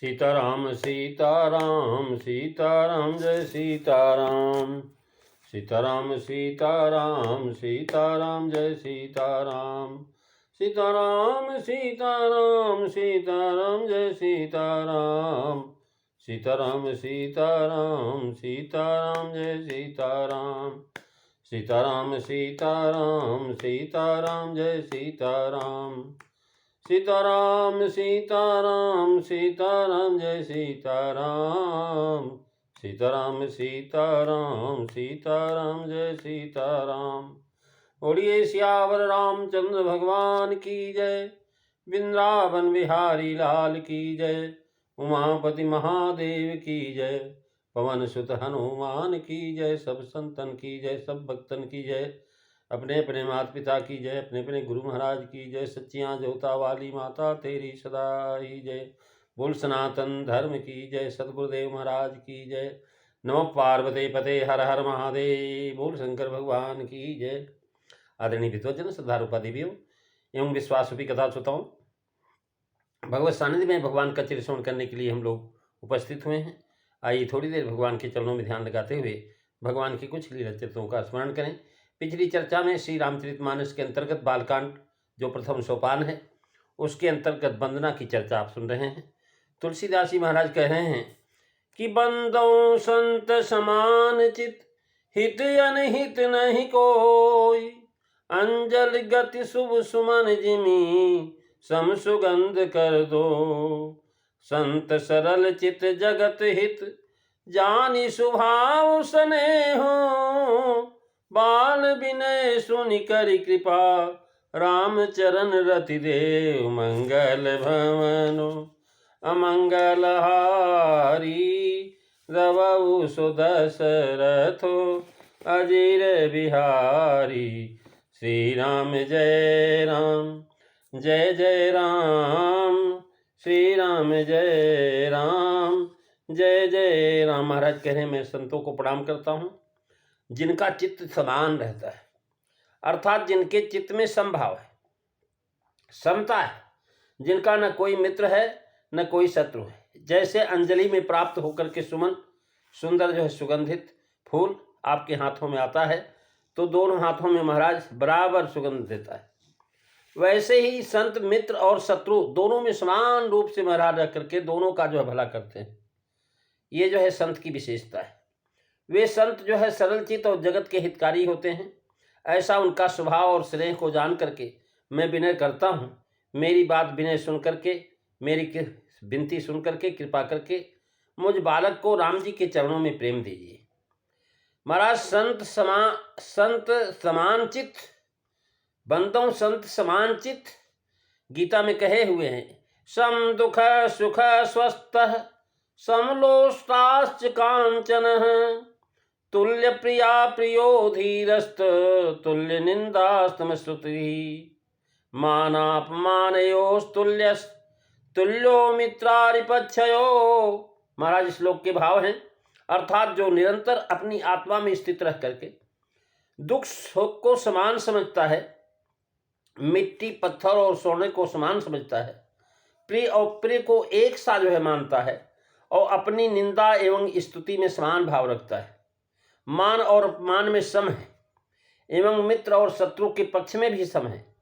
सीताराम सीताराम सीताराम जय सीताराम। सीताराम सीताराम सीताराम जय सीताराम। सीताराम सीताराम सीताराम जय सीताराम। सीताराम सीताराम सीताराम जय सीताराम। सीताराम सीताराम सीताराम जय सीताराम। सीताराम सीताराम सीताराम जय सीताराम। सीताराम सीताराम सीताराम जय सीताराम। बोलिए सियावर रामचंद्र भगवान की जय। वृंदावन बिहारी लाल की जय। उमापति महादेव की जय। पवन सुत हनुमान की जय। सब संतन की जय, सब भक्तन की जय। अपने अपने माता पिता की जय, अपने अपने गुरु महाराज की जय। सच्चियाँ जोता वाली माता तेरी सदा ही जय। बोल सनातन धर्म की जय। सतगुरुदेव महाराज की जय। नमः पार्वती पते हर हर महादेव। बोल शंकर भगवान की जय। आदरणीय विद्वजन, श्रद्धारूपा देवियों एवं विश्वासरूपी कथा श्रोताओं, भगवत सानिध्य में भगवान का चिरश्रवण करने के लिए हम लोग उपस्थित हुए हैं। आइए थोड़ी देर भगवान के चरणों में ध्यान लगाते हुए भगवान के कुछ लीला चरित्रों का स्मरण करें। पिछली चर्चा में श्री रामचरितमानस के अंतर्गत बालकांड जो प्रथम सोपान है उसके अंतर्गत वंदना की चर्चा आप सुन रहे हैं। तुलसीदास जी महाराज कह रहे हैं कि बंदो संत समान चित, हित अनहित नहीं कोई। अंजल गति शुभ सुमन जिमी, सम सुगंध कर दो। संत सरल चित जगत हित, जानी स्वभाव स्नेहो। बाल विनय सुनि करि कृपा, राम चरण रति देव। मंगल भवनो अमंगल हारी, रवउ सुदशरथो अजीर बिहारी। श्री राम जय राम जय जय राम। श्री राम जय राम जय जय राम। महाराज कह रहे हैं मैं संतों को प्रणाम करता हूँ जिनका चित्त समान रहता है, अर्थात जिनके चित्त में समभाव है, समता है, जिनका न कोई मित्र है न कोई शत्रु है। जैसे अंजलि में प्राप्त होकर के सुमन, सुंदर जो है सुगंधित फूल आपके हाथों में आता है तो दोनों हाथों में महाराज बराबर सुगंध देता है, वैसे ही संत मित्र और शत्रु दोनों में समान रूप से महाराज रख करके दोनों का जो है भला करते हैं। ये जो है संत की विशेषता है। वे संत जो है सरल चित्त और जगत के हितकारी होते हैं। ऐसा उनका स्वभाव और स्नेह को जान करके मैं विनय करता हूँ, मेरी बात विनय सुन करके, मेरी विनती सुन करके कृपा करके मुझ बालक को राम जी के चरणों में प्रेम दीजिए। महाराज संत समान चित्त, बंदों संत समान चित्त गीता में कहे हुए हैं। सम दुख सुख स्वस्थ, समलोष्टाश्च कांचन। तुल्य प्रिया प्रियो धीरस्त, तुल्य निंदास्तम श्रुति। मानापमानयोस्तुल्य, तुल्यो मित्रारिपक्षयो। महाराज श्लोक के भाव हैं, अर्थात जो निरंतर अपनी आत्मा में स्थित रह करके दुख सुख को समान समझता है, मिट्टी पत्थर और सोने को समान समझता है, प्रिय और प्रिय को एक सा जो है मानता है और अपनी निंदा एवं स्तुति में समान भाव रखता है, मान और अपमान में सम है एवं मित्र और शत्रु के पक्ष में भी सम है।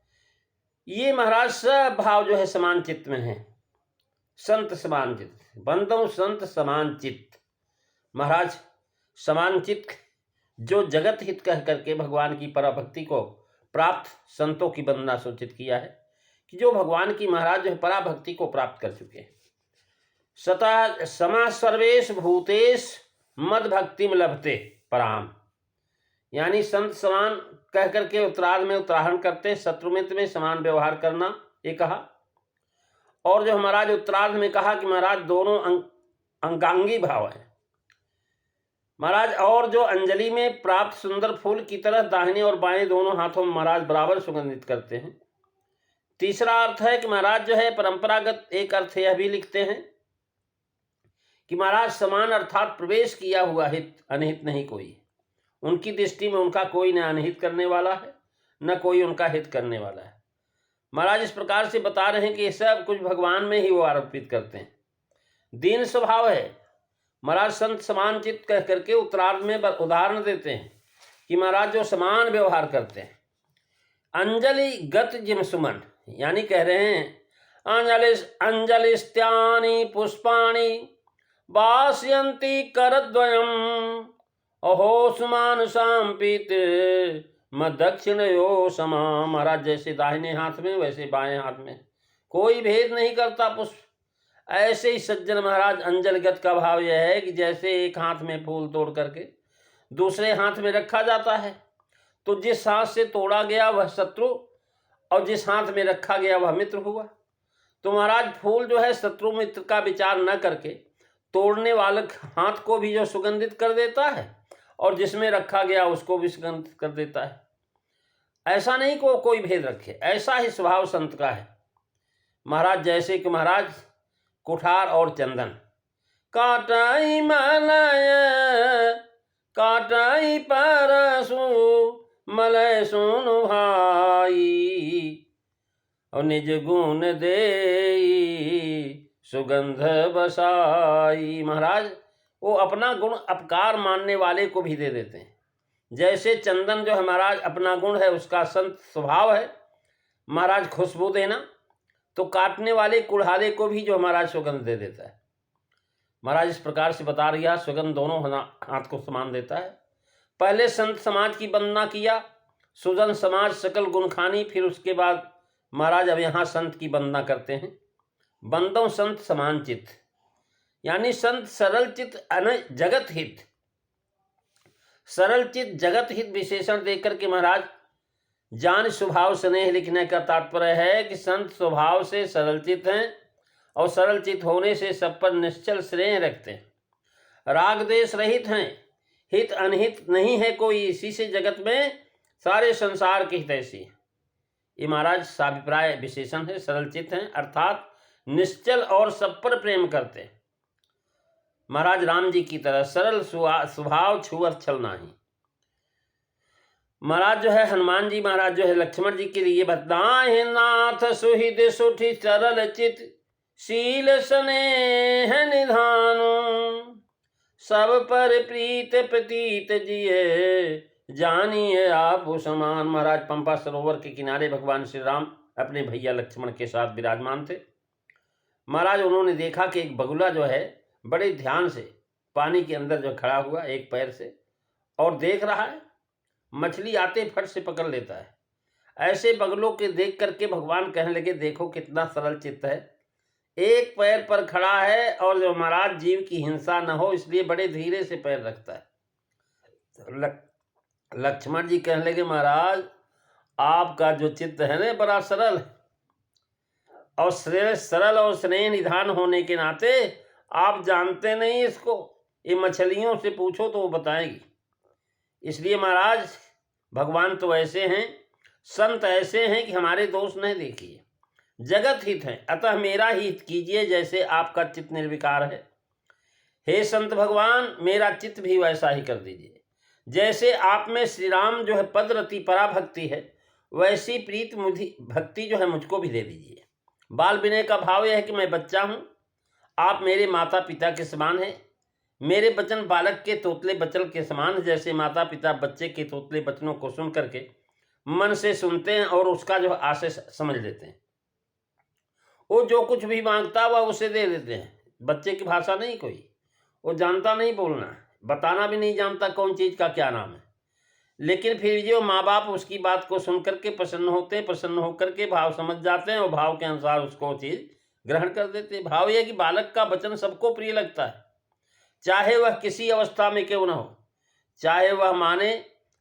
ये महाराज सब भाव जो है समान चित्त में है। संत समान चित्त, बंदो संत समान चित्त। महाराज समान चित्त जो जगत हित कह करके भगवान की पराभक्ति को प्राप्त संतों की वंदना सूचित किया है कि जो भगवान की महाराज जो है पराभक्ति को प्राप्त कर चुके हैं। सता समा सर्वेश भूतेश मद भक्तिम लभते पराम, यानी संत समान कह करके उत्तरार्ध में उत्तराहरण करते, शत्रुमित्र में समान व्यवहार करना ये कहा। और जो महाराज उत्तरार्ध में कहा कि महाराज दोनों अंगांगी भाव है महाराज। और जो अंजलि में प्राप्त सुंदर फूल की तरह दाहिने और बाएं दोनों हाथों में महाराज बराबर सुगंधित करते हैं। तीसरा अर्थ है कि महाराज जो है परंपरागत एक अर्थ यह भी लिखते हैं कि महाराज समान अर्थात प्रवेश किया हुआ हित, अनहित नहीं कोई। उनकी दृष्टि में उनका कोई न अनहित करने वाला है न कोई उनका हित करने वाला है। महाराज इस प्रकार से बता रहे हैं कि सब कुछ भगवान में ही वो आरोपित करते हैं। दीन स्वभाव है। महाराज संत समान चित्त कह करके उत्तरार्ध में उदाहरण देते हैं कि महाराज जो समान व्यवहार करते हैं। अंजलि गत जिम सुमन, यानी कह रहे हैं अंजलिस्त्यानि पुष्पाणि बाष्यन्ति करद्वयम् अहो सुमान सांपित मदक्षिणयो समा। महाराज जैसे दाहिने हाथ में वैसे बाएं हाथ में, कोई भेद नहीं करता पुष्प। ऐसे ही सज्जन महाराज अंजलिगत का भाव यह है कि जैसे एक हाथ में फूल तोड़ करके दूसरे हाथ में रखा जाता है, तो जिस हाथ से तोड़ा गया वह शत्रु और जिस हाथ में रखा गया वह मित्र हुआ। तो महाराज फूल जो है शत्रु मित्र का विचार न करके तोड़ने वाले हाथ को भी जो सुगंधित कर देता है और जिसमें रखा गया उसको भी सुगंधित कर देता है। ऐसा नहीं को कोई भेद रखे, ऐसा ही स्वभाव संत का है। महाराज जैसे कि महाराज कुठार और चंदन, काटाई मलय काटाई परसु मलय सुनु भाई और निज गुण देई सुगंध बसाई। महाराज वो अपना गुण अपकार मानने वाले को भी दे देते हैं। जैसे चंदन जो है महाराज अपना गुण है, उसका संत स्वभाव है महाराज खुशबू देना, तो काटने वाले कुल्हाड़े को भी जो महाराज सुगंध दे देता है। महाराज इस प्रकार से बता रहा, सुगंध दोनों हाथ को समान देता है। पहले संत समाज की वंदना किया, सुजन समाज सकल गुणखानी, फिर उसके बाद महाराज अब यहाँ संत की वंदना करते हैं। बंदों संत समान चित्त, यानी संत सरल चित्त अन जगत हित। सरल चित्त जगत हित विशेषण देकर के महाराज जान स्वभाव स्नेह लिखने का तात्पर्य है कि संत स्वभाव से सरल चित्त हैं और सरल चित्त होने से सब पर निश्चल स्नेह रखते हैं। राग देश रहित हैं, हित अनहित नहीं है कोई, इसी से जगत में सारे संसार के हित ऐसी। ये महाराज साभिप्राय विशेषण है। सरल चित्त हैं अर्थात निश्चल और सब पर प्रेम करते हैं। महाराज राम जी की तरह सरल स्वभाव छुअत छल नाही। महाराज जो है हनुमान जी महाराज जो है लक्ष्मण जी के लिए बताए, नाथ सुहिद सुठी सरल चित शील स्नेह निधानु सब पर प्रीत प्रतीत जिये जानिए आप समान। महाराज पंपा सरोवर के किनारे भगवान श्री राम अपने भैया लक्ष्मण के साथ विराजमान थे। महाराज उन्होंने देखा कि एक बगुला जो है बड़े ध्यान से पानी के अंदर जो खड़ा हुआ एक पैर से और देख रहा है, मछली आते फट से पकड़ लेता है। ऐसे बगलों के देख करके भगवान कहने लगे, देखो कितना सरल चित्त है, एक पैर पर खड़ा है और जो महाराज जीव की हिंसा न हो इसलिए बड़े धीरे से पैर रखता है। लक्ष्मण जी कहने लगे, महाराज आपका जो चित्त है ना बड़ा सरल है और सरल और स्नेह निधान होने के नाते आप जानते नहीं इसको, ये मछलियों से पूछो तो वो बताएगी। इसलिए महाराज भगवान तो ऐसे हैं, संत ऐसे हैं कि हमारे दोष नहीं देखिए, जगत हित है, अतः मेरा ही हित कीजिए जैसे आपका चित्त निर्विकार है। हे संत भगवान मेरा चित्त भी वैसा ही कर दीजिए, जैसे आप में श्री राम जो है पदरति पराभक्ति है वैसी प्रीत मुझी भक्ति जो है मुझको भी दे दीजिए। बाल विनय का भाव यह है कि मैं बच्चा हूँ, आप मेरे माता पिता के समान हैं। मेरे वचन बालक के तोतले बचन के समान है। जैसे माता पिता बच्चे के तोतले वचनों को सुन करके मन से सुनते हैं और उसका जो आशय समझ लेते हैं, वो जो कुछ भी मांगता वह उसे दे देते हैं। बच्चे की भाषा नहीं कोई, वो जानता नहीं बोलना, बताना भी नहीं जानता कौन चीज़ का क्या नाम है, लेकिन फिर जो माँ बाप उसकी बात को सुन करके प्रसन्न होते हैं, प्रसन्न होकर के भाव समझ जाते हैं और भाव के अनुसार उसको चीज़ ग्रहण कर देते हैं। भाव यह कि बालक का वचन सबको प्रिय लगता है, चाहे वह किसी अवस्था में क्यों न हो, चाहे वह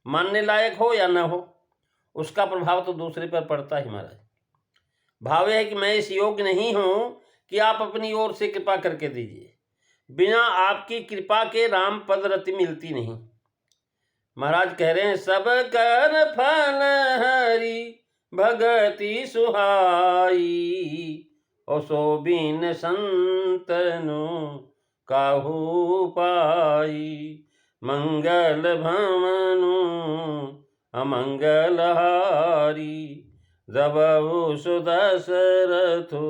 मानने लायक हो या न हो, उसका प्रभाव तो दूसरे पर पड़ता ही। महाराज भाव यह है कि मैं इस योग्य नहीं हूँ कि आप अपनी ओर से कृपा करके दीजिए, बिना आपकी कृपा के राम पद रति मिलती नहीं। महाराज कह रहे हैं, सब कर फल हरि भगति सुहाई और सो बिन संतनु काहू पाई। मंगल भमनु अमंगल हारी दबहु सुदशरथु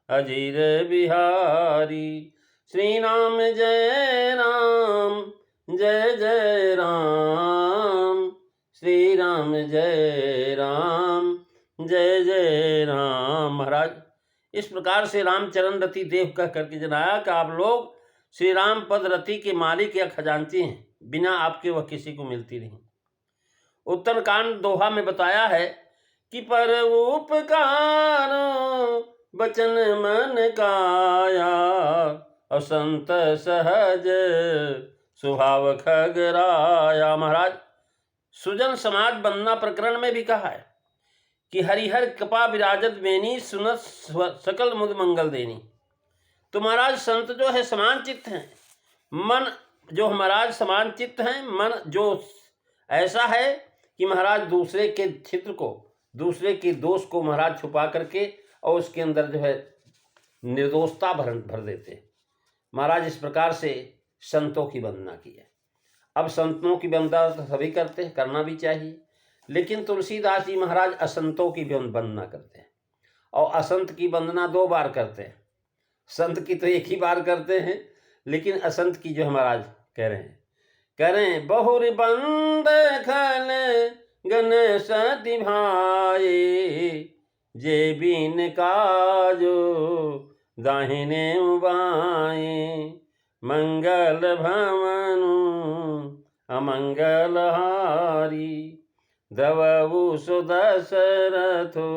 अजीर बिहारी। श्री राम जय राम, जय जय राम, श्री राम जय राम, जय जय राम। महाराज इस प्रकार से रामचरण रति देव कह करके जनाया कि आप लोग श्री राम पद रति के मालिक या खजांची हैं, बिना आपके वह किसी को मिलती नहीं। उत्तरकांड दोहा में बताया है कि पर उपकार बचन मन काया, असंत सहज स्वभाव खगराया। महाराज सुजन समाज बनना प्रकरण में भी कहा है कि हरिहर कृपा विराजत बेनी, सुनत सकल मुद मंगल देनी। तो महाराज संत जो है समान चित्त हैं, मन जो महाराज समान चित्त हैं, मन जो ऐसा है कि महाराज दूसरे के छिद्र को, दूसरे के दोष को महाराज छुपा करके और उसके अंदर जो है निर्दोषता भर देते। महाराज इस प्रकार से संतों की वंदना की है। अब संतों की वंदना तो सभी करते हैं, करना भी चाहिए, लेकिन तुलसीदास जी महाराज असंतों की वंदना करते हैं और असंत की वंदना 2 बार करते हैं। संत की तो एक ही बार करते हैं, लेकिन असंत की जो महाराज कह रहे हैं बहुरी बंद खल गन सति भाई, जे बीन काजो दाहिने बाएं, मंगल भवनु अमंगल हारी, दवु सुदशरथो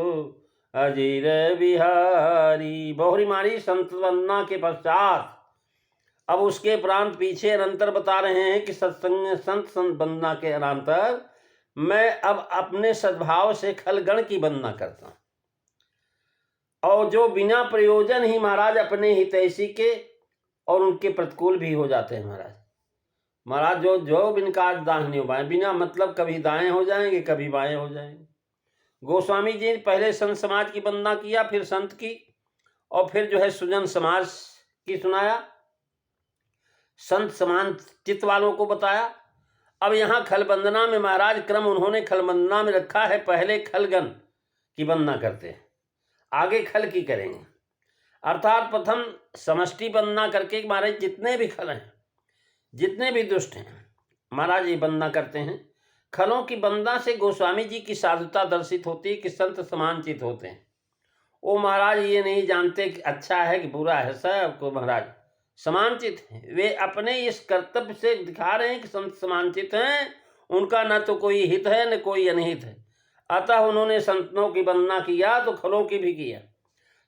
अजीर बिहारी। बहुरी मारी संत वंदना के पश्चात अब उसके प्रांत पीछे अनंतर बता रहे हैं कि सत्संग संत वंदना के अनंतर मैं अब अपने सद्भाव से खलगण की वंदना करता हूं, और जो बिना प्रयोजन ही महाराज अपने हितैषी के और उनके प्रतिकूल भी हो जाते हैं। महाराज जो बिनकाज दाहिने बाएं, बिना मतलब कभी दाएं हो जाएंगे, कभी बाएं हो जाएंगे। गोस्वामी जी ने पहले संत समाज की वंदना किया, फिर संत की, और फिर जो है सुजन समाज की सुनाया, संत समान चित्त वालों को बताया। अब यहाँ खल वंदना में महाराज क्रम उन्होंने खल वंदना में रखा है, पहले खलगन की वंदना करते हैं, आगे खल की करेंगे। अर्थात प्रथम समष्टि वंदना करके महाराज जितने भी खल हैं, जितने भी दुष्ट हैं, महाराज ये वंदना करते हैं। खलों की वंदना से गोस्वामी जी की साधुता दर्शित होती है कि संत समानचित होते हैं। वो महाराज ये नहीं जानते कि अच्छा है कि बुरा है, सबको महाराज समानचित हैं। वे अपने इस कर्तव्य से दिखा रहे हैं कि संत समानचित हैं, उनका न तो कोई हित है न कोई अनहित है। अतः उन्होंने संतों की वंदना किया तो खलों की भी किया,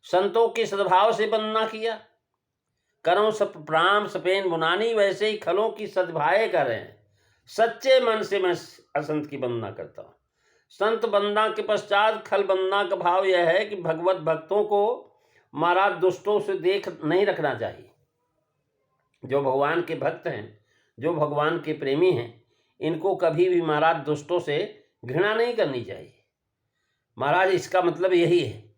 संतों के सद्भाव से वंदना किया। करो सप प्राम सपेन बुनानी, वैसे ही खलों की सद्भाए कर रहे हैं। सच्चे मन से मैं असंत की वंदना करता हूँ। संत वंदना के पश्चात खल वंदना का भाव यह है कि भगवत भक्तों को महाराज दुष्टों से देख नहीं रखना चाहिए। जो भगवान के भक्त हैं, जो भगवान के प्रेमी हैं, इनको कभी भी महाराज दुष्टों से घृणा नहीं करनी चाहिए। महाराज इसका मतलब यही है।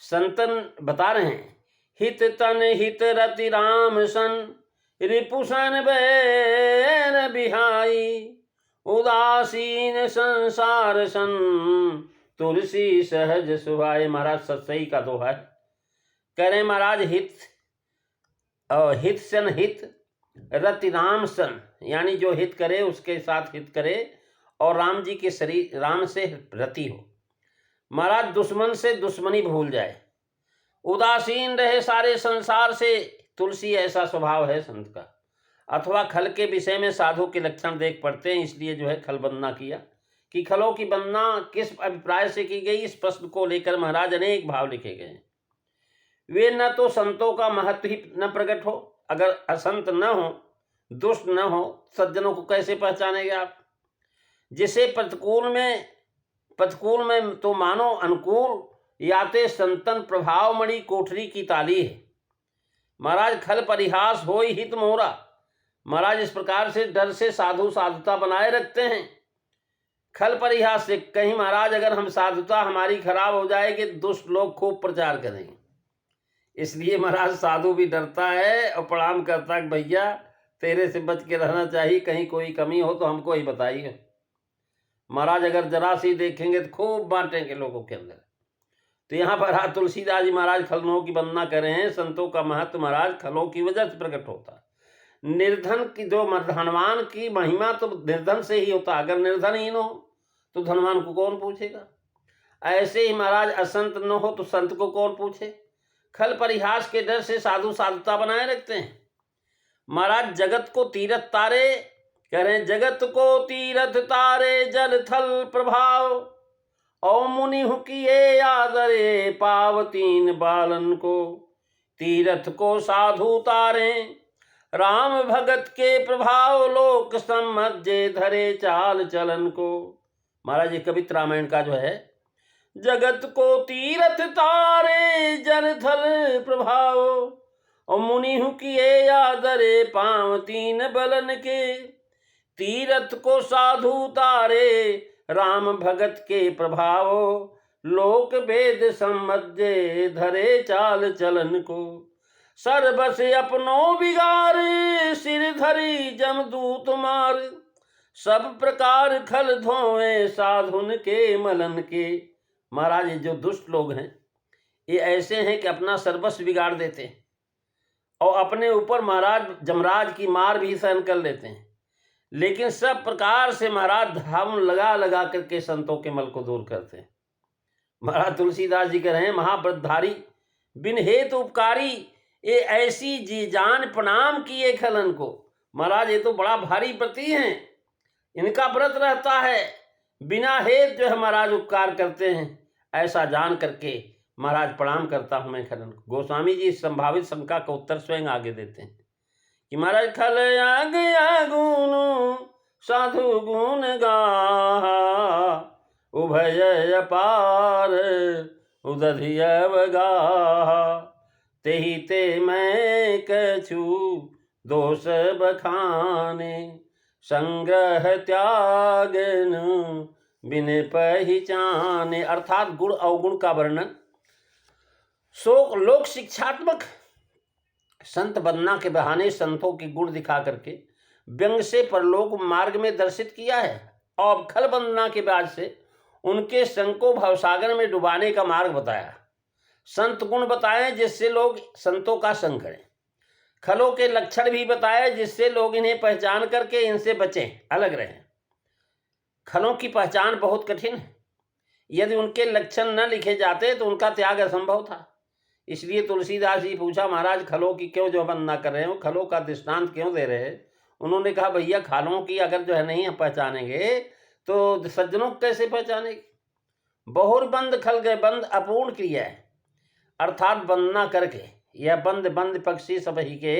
संतन बता रहे हैं हित तन हित रति राम सन, रिपुसन बैर बिहाई, उदासीन संसार सन, तुलसी सहज सुहाए। महाराज सत्सई का दोहा है। कह रहे महाराज हित सन हित, रति राम सन, यानी जो हित करे उसके साथ हित करे, और राम जी के शरीर राम से रति हो। महाराज दुश्मन से दुश्मनी भूल जाए, उदासीन रहे सारे संसार से, तुलसी ऐसा स्वभाव है संत का। अथवा खल के विषय में साधु के लक्षण देख पड़ते हैं, इसलिए जो है खल वंदना किया। कि खलों की वंदना किस अभिप्राय से की गई, इस प्रश्न को लेकर महाराज अनेक भाव लिखे गए हैं। वे न तो संतों का महत्व ही न प्रकट हो, अगर असंत न हो, दुष्ट न हो, सज्जनों को कैसे पहचानेंगे आप। जिसे प्रतिकूल में तो मानो अनुकूल, याते संतन प्रभावमणि कोठरी की ताली है। महाराज खल परिहास हो हित मोरा। महाराज इस प्रकार से डर से साधु साधुता बनाए रखते हैं। खल परिहास से कहीं महाराज अगर हम साधुता हमारी खराब हो जाएगी, दुष्ट लोग खूब प्रचार करेंगे। इसलिए महाराज साधु भी डरता है और प्रणाम करता है, भैया तेरे से बच के रहना चाहिए, कहीं कोई कमी हो तो हमको ही बताइए। महाराज अगर जरा सी देखेंगे तो खूब बांटेंगे लोगों के अंदर। तो यहाँ पर आज तुलसीदास जी महाराज खलों की वंदना कर रहे हैं। संतों का महत्व महाराज खलों की वजह से प्रकट होता है। निर्धन की जो धनवान की महिमा तो निर्धन से ही होता है। अगर निर्धनहीन हो तो धनवान को कौन पूछेगा। ऐसे ही महाराज असंत न हो तो संत को कौन पूछे। खल परिहास के डर से साधु साधुता बनाए रखते हैं। महाराज जगत को तीरथ तारे कह रहे हैं, जगत को तीरथ तारे जल थल प्रभाव, औ मुनि किए आदरे पाव तीन बालन को, तीरथ को साधु तारे राम भगत के प्रभाव, लोक समझे धरे चाल चलन को। महाराज ये कवित रामायण का जो है, जगत को तीरथ तारे जल थल प्रभाव, और मुनि किए आदरे पांव तीन बलन के, तीरथ को साधु तारे राम भगत के प्रभाव, लोक वेद समझे धरे चाल चलन को, सर्वस अपनो बिगारे सिर धरी जमदूत मार, सब प्रकार खल धोए साधुन के मलन के। महाराज ये जो दुष्ट लोग हैं ये ऐसे हैं कि अपना सर्वस्व बिगाड़ देते हैं और अपने ऊपर महाराज जमराज की मार भी सहन कर लेते हैं, लेकिन सब प्रकार से महाराज धाम लगा लगा करके संतों के मल को दूर करते हैं। महाराज तुलसीदास जी कह रहे हैं, महाव्रतधारी बिन हेतु उपकारी, ये ऐसी जी जान प्रणाम किए खलन को। महाराज ये तो बड़ा भारी व्रती हैं, इनका व्रत रहता है, बिना हेत जो है महाराज उपकार करते हैं, ऐसा जान करके महाराज प्रणाम करता हूं मैं खलन को। गोस्वामी जी संभावित शंका का उत्तर स्वयं आगे देते हैं कि महाराज खल आज्ञा गुण साधु गुण गा, उभय अपार उदधि अवगा, तेहि ते मैं कछु दोष बखाने, संग्रह त्यागन बिन पहचाने। अर्थात गुण अवगुण का वर्णन शोक लोक शिक्षात्मक संत वंदना के बहाने संतों के गुण दिखा करके व्यंग से परलोक मार्ग में दर्शित किया है, और खल वंदना के बाद से उनके संग को भवसागर में डुबाने का मार्ग बताया। संत गुण बताए जिससे लोग संतों का संग करें, खलों के लक्षण भी बताए जिससे लोग इन्हें पहचान करके इनसे बचें, अलग रहें। खलों की पहचान बहुत कठिन है, यदि उनके लक्षण न लिखे जाते तो उनका त्याग असंभव था। इसलिए तुलसीदास जी पूछा, महाराज खलों की क्यों जो वंदना कर रहे हो, खलों का दृष्टांत क्यों दे रहे हैं। उन्होंने कहा, भैया खालों की अगर जो है नहीं हम पहचानेंगे तो सज्जनों को कैसे पहचानेंगे। बहुर बंद खल गए, बंद अपूर्ण क्रिया है, अर्थात वंदना करके यह बंद बंद पक्षी सब ही के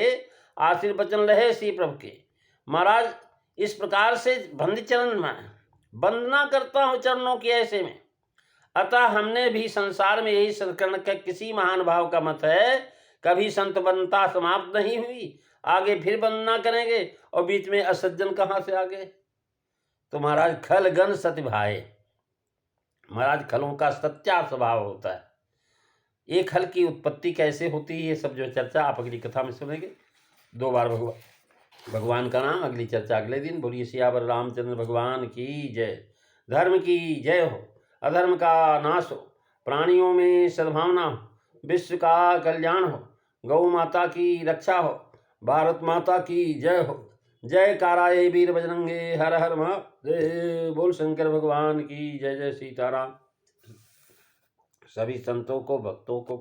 आशीर बचन रहे सी प्रभु के। महाराज इस प्रकार से बंद चरण में वंदना करता हूँ चरणों की ऐसे में। अतः हमने भी संसार में यही संस्करण का किसी महान भाव का मत है, कभी संत वंदना समाप्त नहीं हुई, आगे फिर वंदना करेंगे, और बीच में असज्जन कहाँ से आ गए। तो महाराज खल गण सत्य भाए, महाराज खलों का सच्चा स्वभाव होता है। ये खल की उत्पत्ति कैसे होती है, ये सब जो चर्चा आप अगली कथा में सुनेंगे। 2 बार भगवान का नाम, अगली चर्चा अगले दिन। बोलिए सियावर रामचंद्र भगवान की जय। धर्म की जय हो, अधर्म का नाश हो, प्राणियों में सद्भावना हो, विश्व का कल्याण हो, गौ माता की रक्षा हो, भारत माता की जय हो। जय काराये वीर बजरंगे, हर हर महादेव। बोल शंकर भगवान की जय। जय सीताराम। सभी संतों को भक्तों को